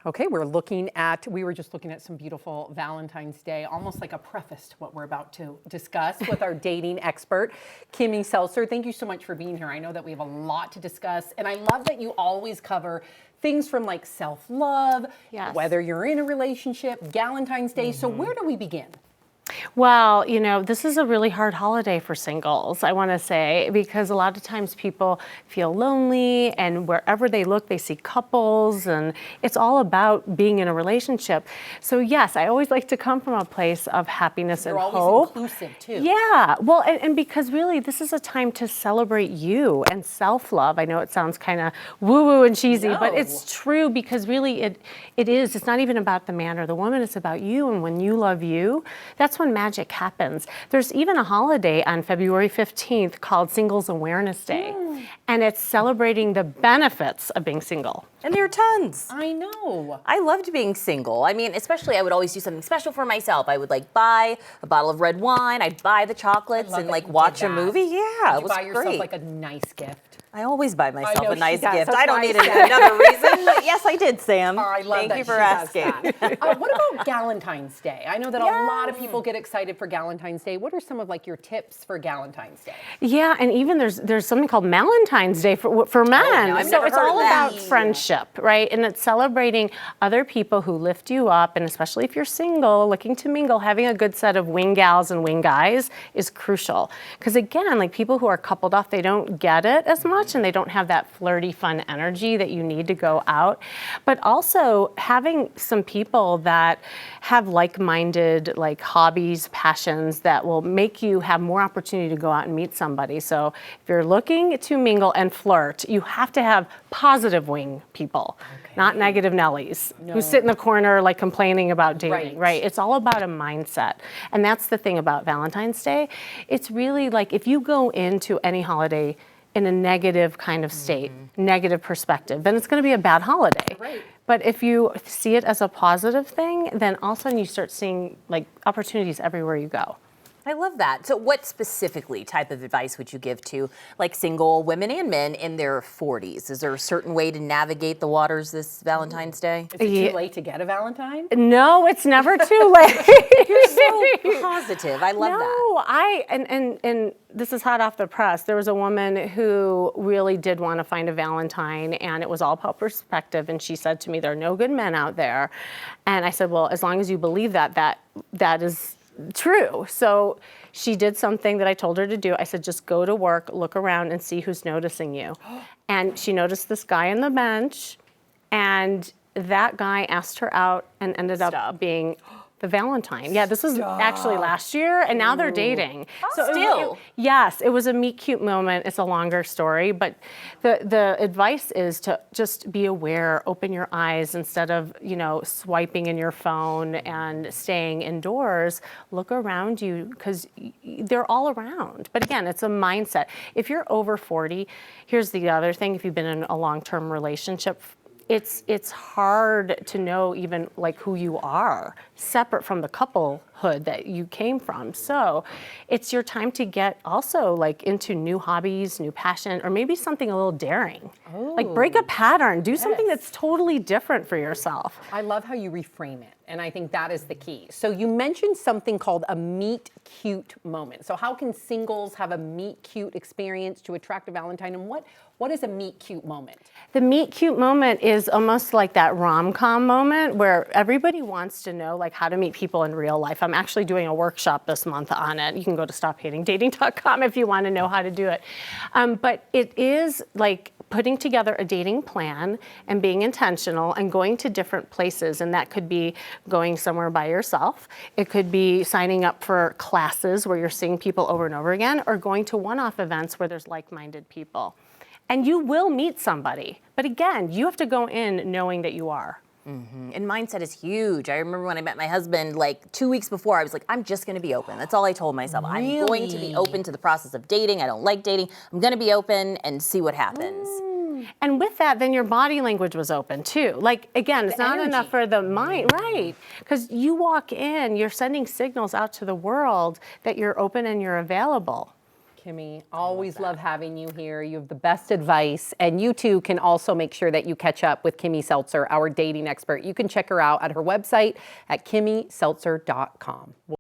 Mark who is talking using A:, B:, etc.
A: Okay, we were just looking at some beautiful Valentine's Day, almost like a preface to what we're about to discuss with our dating expert, Kimmy Seltzer. Thank you so much for being here. I know that we have a lot to discuss, and I love that you always cover things from like self-love,
B: Yes.
A: whether you're in a relationship, Valentine's Day. So where do we begin?
B: Well, this is a really hard holiday for singles, I want to say, because a lot of times people feel lonely, and wherever they look, they see couples, and it's all about being in a relationship. So yes, I always like to come from a place of happiness and hope.
A: You're always inclusive too.
B: Yeah, well, and because really this is a time to celebrate you and self-love. I know it sounds kind of woo-woo and cheesy, but it's true, because really it is. It's not even about the man or the woman, it's about you, and when you love you, that's when magic happens. There's even a holiday on February 15th called Singles Awareness Day, and it's celebrating the benefits of being single.
C: And there are tons.
A: I know.
C: I loved being single. I mean, especially I would always do something special for myself. I would like buy a bottle of red wine, I'd buy the chocolates and like watch a movie. Yeah, it was
A: buy yourself
C: great.
A: like a nice gift.
C: I always buy myself
A: know
C: a nice
A: she does.
C: gift.
A: That's
C: I don't
A: why
C: need
A: I said-
C: another reason, but yes, I did, Sam.
A: Oh, I love
C: Thank
A: that
C: you for
A: she does
C: asking.
A: that. What about Valentine's Day? I know that a lot of people get excited for Valentine's Day. What are some of like your tips for Valentine's Day?
B: Yeah, and even there's something called Valentine's Day for men.
C: I've
B: So
C: never
B: it's
C: heard of
B: all
C: that.
B: about friendship, right? And it's celebrating other people who lift you up, and especially if you're single, looking to mingle, having a good set of wing gals and wing guys is crucial. Because again, like people who are coupled off, they don't get it as much, and they don't have that flirty, fun energy that you need to go out. But also having some people that have like-minded like hobbies, passions that will make you have more opportunity to go out and meet somebody. So if you're looking to mingle and flirt, you have to have positive wing people, not negative Nellies who sit in the corner like complaining about dating, right? It's all about a mindset. And that's the thing about Valentine's Day. It's really like if you go into any holiday in a negative kind of state, negative perspective, then it's going to be a bad holiday.
A: Right.
B: But if you see it as a positive thing, then all of a sudden you start seeing like opportunities everywhere you go.
C: I love that. So what specifically type of advice would you give to like single women and men in their 40s? Is there a certain way to navigate the waters this Valentine's Day?
A: Is it too late to get a Valentine?
B: No, it's never too late.
C: You're so positive. I love that.
B: And this is hot off the press. There was a woman who really did want to find a Valentine, and it was all about perspective. And she said to me, "There are no good men out there." And I said, "Well, as long as you believe that is true." So she did something that I told her to do. I said, just go to work, look around, and see who's noticing you. And she noticed this guy on the bench, and that guy asked her out and ended up being the Valentine. Yeah, this was actually last year, and now they're dating. So yes, it was a meet cute moment. It's a longer story, but the advice is to just be aware, open your eyes instead of, swiping in your phone and staying indoors. Look around you, because they're all around. But again, it's a mindset. If you're over 40, here's the other thing, if you've been in a long-term relationship, it's hard to know even like who you are separate from the couplehood that you came from. So it's your time to get also like into new hobbies, new passion, or maybe something a little daring. Like break a pattern, do something that's totally different for yourself.
A: I love how you reframe it, and I think that is the key. So you mentioned something called a meet cute moment. So how can singles have a meet cute experience to attract a Valentine, and what is a meet cute moment?
B: The meet cute moment is almost like that rom-com moment where everybody wants to know like how to meet people in real life. I'm actually doing a workshop this month on it. You can go to stophatingdating.com if you want to know how to do it. But it is like putting together a dating plan and being intentional and going to different places. And that could be going somewhere by yourself. It could be signing up for classes where you're seeing people over and over again, or going to one-off events where there's like-minded people. And you will meet somebody. But again, you have to go in knowing that you are.
C: And mindset is huge. I remember when I met my husband, like 2 weeks before, I was like, I'm just going to be open. That's all I told myself. I'm going to be open to the process of dating. I don't like dating. I'm going to be open and see what happens.
B: And with that, then your body language was open too. Like, again, it's not enough for the mind, right? Because you walk in, you're sending signals out to the world that you're open and you're available.
A: Kimmy, always love having you here. You have the best advice. And you too can also make sure that you catch up with Kimmy Seltzer, our dating expert. You can check her out at her website at kimmyseltzer.com.